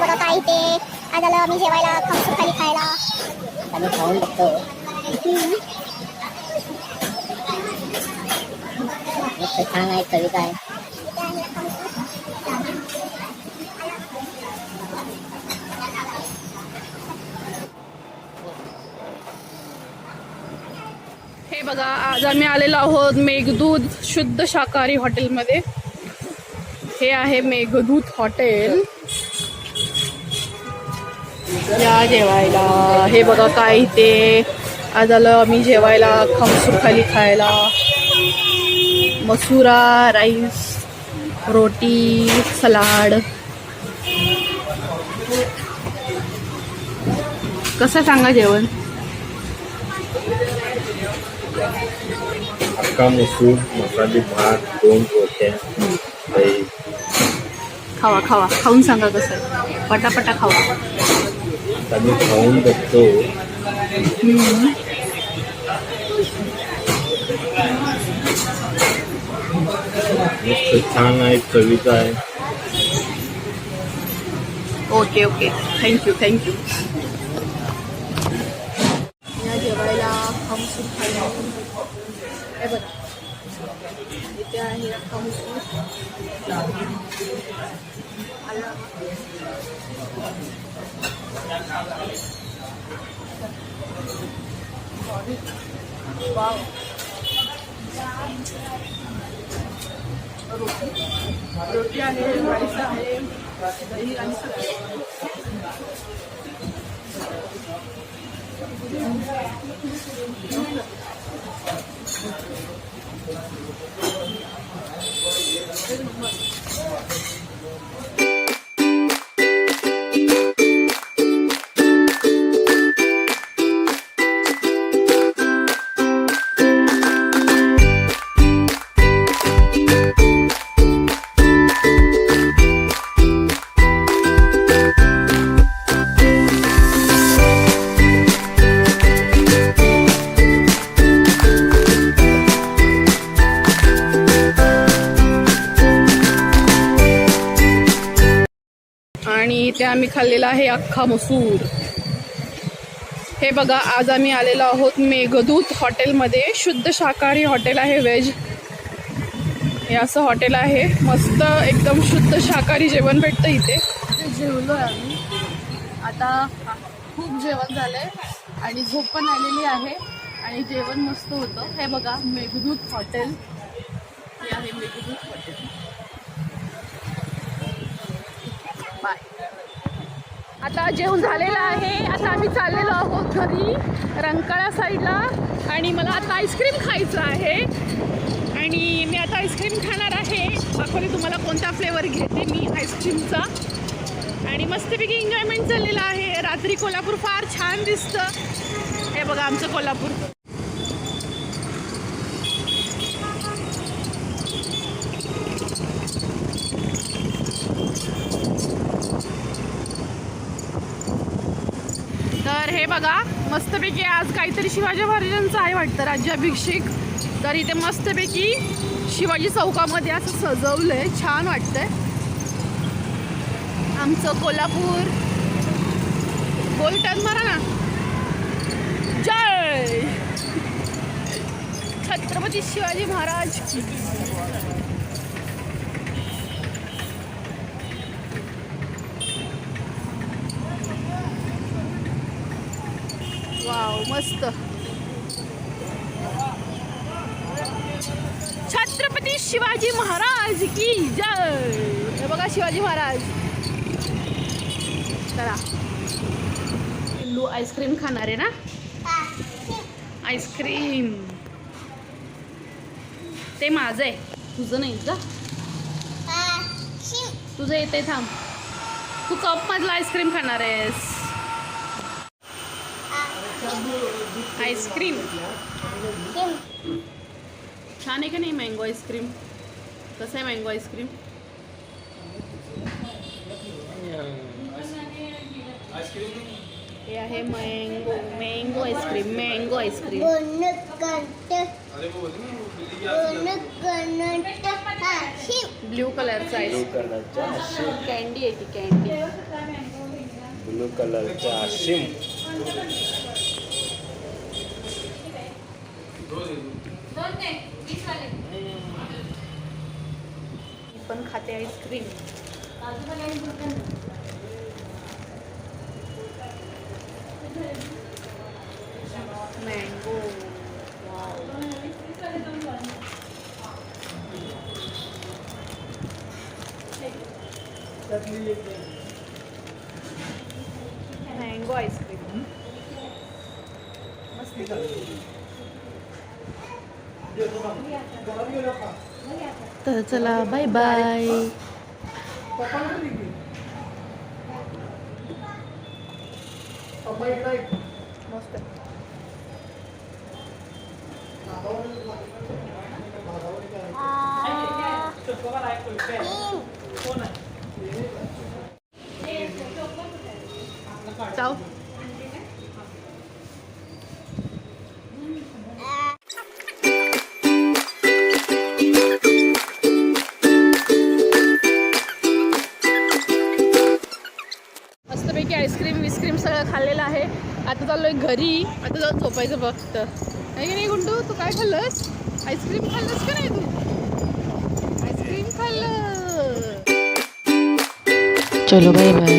बघा काय ते. आज आलं आम्ही जेवायला खमसूर खाली खायला. आम्ही खाऊन बघतो. छान आहे कविता आहे. हे बघा आज आम्ही आलेलो आहोत मेघदूत शुद्ध शाकाहारी हॉटेलमध्ये. हे आहे मेघदूत हॉटेल. या जेवायला. हे बघा काय ते. आज आलं आम्ही जेवायला खमसूर खाली खायला. मसुरा राईस, रोटी, सलाड. कसं सांगा जेवण? अख्खा मसूर, मसाले भात, 2 रोट्या, दही. खावा खावा, खाऊन सांगा कसं आहे. पटापटा खावा. आम्ही खाऊन बघतो. मस्त छान आहे, कविता आहे. Okay okay, thank you thank you. या जेवायला खमसूर खायला. हे बघा इथे आहे खमसूर. वाव. रोटी आहे, राईस आहे, दही आणि सलाड. आणि इथे आम्ही खाल्लेला आहे अख्खा मसूर. हे बघा आज आम्ही आलेलो आहोत मेघदूत हॉटेलमध्ये. शुद्ध शाकाहारी हॉटेल आहे, व्हेज. हे असं हॉटेल आहे. मस्त एकदम शुद्ध शाकाहारी जेवण भेटतं इथे. जेवलो आहे आम्ही. आता खूप जेवण झालंय आणि झोप पण आलेली आहे आणि जेवण मस्त होतं. हे बघा मेघदूत हॉटेल. हे आहे मेघदूत हॉटेल. बाय. आता जेवण झालेलं आहे. आता आम्ही चाललेलो आहोत घरी रंकाळा साईडला. आणि मला आता आईस्क्रीम खायचं आहे आणि मी आता आईस्क्रीम खाणार आहे. दाखवते तुम्हाला कोणता फ्लेवर घेते मी आईस्क्रीमचा. आणि मस्तपैकी एन्जॉयमेंट चाललेलं आहे. रात्री कोल्हापूर फार छान दिसतं. हे बघा आमचं कोल्हापूर. तर हे बघा मस्तपैकी आज काहीतरी शिवाजी महाराजांचं आहे वाटतं राज्याभिषेक. तर इथे मस्तपैकी शिवाजी चौकामध्ये असं सजवलंय. छान वाटतंय. आमचं कोल्हापूर. गोल्टन मारा ना. जय छत्रपती शिवाजी महाराज. वाव मस्त. छत्रपती शिवाजी महाराज की जय. हे बघा शिवाजी महाराज. चला पिल्लू आईस्क्रीम खाणार आहे ना. आईस्क्रीम ते माझं आहे, तुझं नाही का. तुझं येते. थांब. तू कप मधला आईस्क्रीम खाणार आहेस. आईस्क्रीम छान आहे का नाही. मँगो आईस्क्रीम कसं आहे. मँगो आईस्क्रीम हे आहे mango. Mango ice cream. Mango ice cream. Blue कलरचा ब्लू आईस्क्रीम, कलरचा आशिम. कॅन्डी आहे ती कॅन्डी. ब्लू कलरचा आशिम. मी पण खाते आईस्क्रीम. मँगो. मँगो आईस्क्रीम मस्त. तर चला बाय बाय. मस्त. जाऊ. मस्तपैकी आईस्क्रीम विस्क्रीम सगळं खाल्लेलं आहे. आता चाललोय घरी. आता जाऊन झोपायचं फक्त. नाही की नाही गुंडू, तू काय खाल्लंस? आईस्क्रीम खाल्लंस का नाही तू? आईस्क्रीम खाल्लं. चलो बाय बाय.